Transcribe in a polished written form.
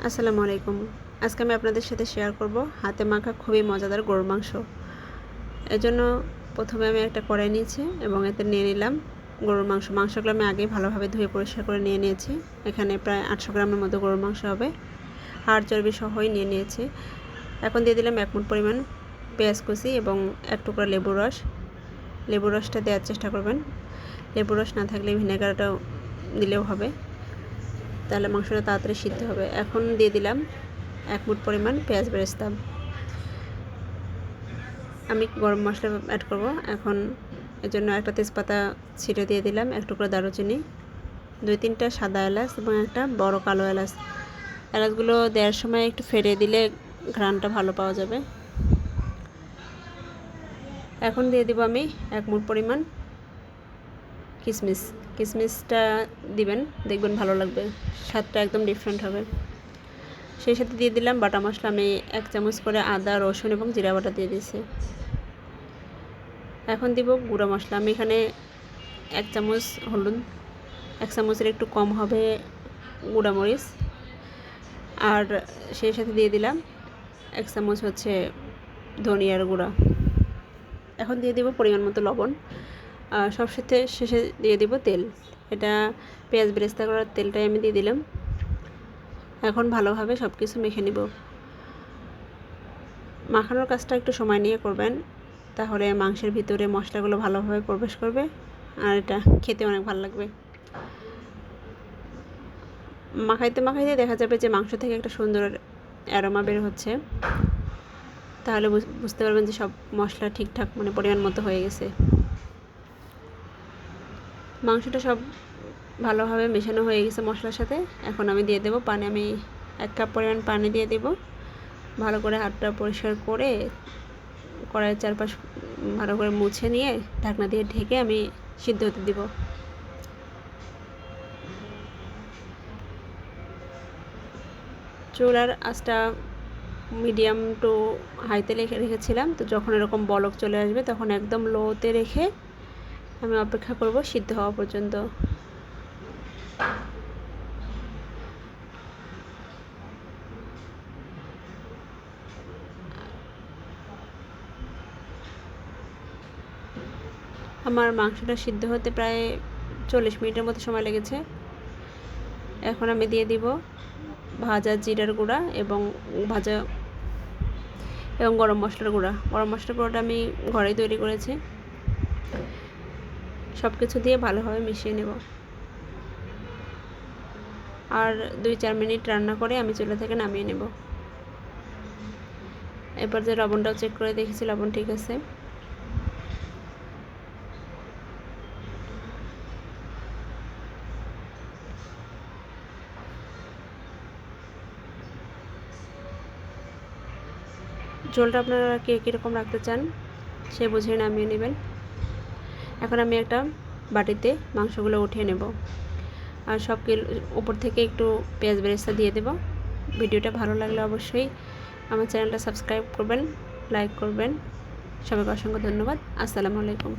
আসসালামু আলাইকুম। আজকে আমি আপনাদের সাথে শেয়ার করব হাতে মাখা খুবই মজাদার গরুর মাংস। এজন্য প্রথমে আমি একটা কড়াই নিয়েছি এবং এতে নিয়ে নিলাম গরুর মাংস। মাংসগুলো আমি আগেই ভালোভাবে ধুয়ে পরিষ্কার করে নিয়ে নিয়েছি। এখানে প্রায় 800 গ্রামের মতো গরুর মাংস হবে। হাড় চর্বি সহই নিয়ে নিয়েছি। এখন দিয়ে দিলাম 1 মুঠ পরিমাণ পেঁয়াজ কুচি এবং 1 টুকরা লেবুর রস। লেবুর রসটা দেওয়ার চেষ্টা করবেন। লেবুর রস না থাকলে ভিনেগারটাও দিলেও হবে, তাহলে মাংসটা তাড়াতাড়ি সিদ্ধ হবে। এখন দিয়ে দিলাম 1 মুঠ পরিমাণ পেঁয়াজ বেরেস্তা। আমি গরম মশলা অ্যাড করব। এখন এর জন্য একটা তেজপাতা ছিঁড়ে দিয়ে দিলাম, 1 টুকরো দারুচিনি, 2-3টা সাদা এলাচ এবং একটা বড় কালো এলাচ। এলাচগুলো দেওয়ার সময় একটু ফেড়ে দিলে ঘ্রাণটা ভালো পাওয়া যাবে। এখন দিয়ে দিব আমি 1 মুঠ পরিমাণ কিশমিশ। কিশমিশটা দিবেন, দেখবেন ভালো লাগবে, স্বাদটা একদম ডিফারেন্ট হবে। সেই সাথে দিয়ে দিলাম বাটা মশলা। আমি 1 চামচ করে আদা, রসুন এবং জিরা বাটা দিয়ে দিয়েছি। এখন দিব গুঁড়া মশলা। আমি এখানে 1 চামচ হলুদ, 1 চামচের একটু কম হবে গুঁড়া মরিচ, আর সেই সাথে দিয়ে দিলাম 1 চামচ হচ্ছে ধনিয়ার গুঁড়া। এখন দিয়ে দিব পরিমাণ মতো লবণ। সব সাথে শেষে দিয়ে দিব তেল। এটা পেঁয়াজ বেরেস্তা করার তেলটাই আমি দিয়ে দিলাম। এখন ভালোভাবে সব কিছু মেখে নিব। মাখানোর কাজটা একটু সময় নিয়ে করবেন, তাহলে মাংসের ভিতরে মশলাগুলো ভালোভাবে প্রবেশ করবে আর এটা খেতে অনেক ভালো লাগবে। মাখাইতে মাখাইতে দেখা যাবে যে মাংস থেকে একটা সুন্দর অ্যারোমা বের হচ্ছে, তাহলে বুঝতে পারবেন যে সব মশলা ঠিকঠাক পরিমাণ মতো হয়ে গেছে। মাংসটা সব ভালোভাবে মেশানো হয়ে গেছে মশলার সাথে। এখন আমি দিয়ে দেব পানি। আমি 1 কাপ পরিমাণ পানি দিয়ে দেব। ভালো করে হাতটা পরিষ্কার করে কড়াইয়ের চারপাশ ভালো করে মুছে নিয়ে ঢাকনা দিয়ে ঢেকে আমি সিদ্ধ হতে দিব। চুলার আঁচটা মিডিয়াম টু হাইতে রেখেছিলাম। তো যখন এরকম বলক চলে আসবে তখন একদম লোতে রেখে আমি অপেক্ষা করব সিদ্ধ হওয়া পর্যন্ত। আমার মাংসটা সিদ্ধ হতে প্রায় 40 মিনিটের মতো সময় লেগেছে। এখন আমি দিয়ে দিব ভাজা জিরার গুঁড়া এবং গরম মশলার গুঁড়া। গরম মশলার গুঁড়োটা আমি ঘরেই তৈরি করেছি। সব কিছু দিয়ে ভালোভাবে মিশিয়ে নেব। আর 2-4 মিনিট রান্না করে আমি চুলা থেকে নামিয়ে নেব। এরপর যে লবণটাও চেক করে দেখেছি, লবণ ঠিক আছে। ঝোলটা আপনারা কে কীরকম রাখতে চান সে বুঝে নামিয়ে নেবেন। এখন আমি একটা বাটিতে মাংসগুলো উঠিয়ে নেব আর উপর থেকে একটু পেঁয়াজ বেরেস্তা দিয়ে দেব। ভিডিওটা ভালো লাগলে অবশ্যই আমার চ্যানেলটা সাবস্ক্রাইব করবেন, লাইক করবেন। সবাইকে অসংখ্য ধন্যবাদ। আসসালামু আলাইকুম।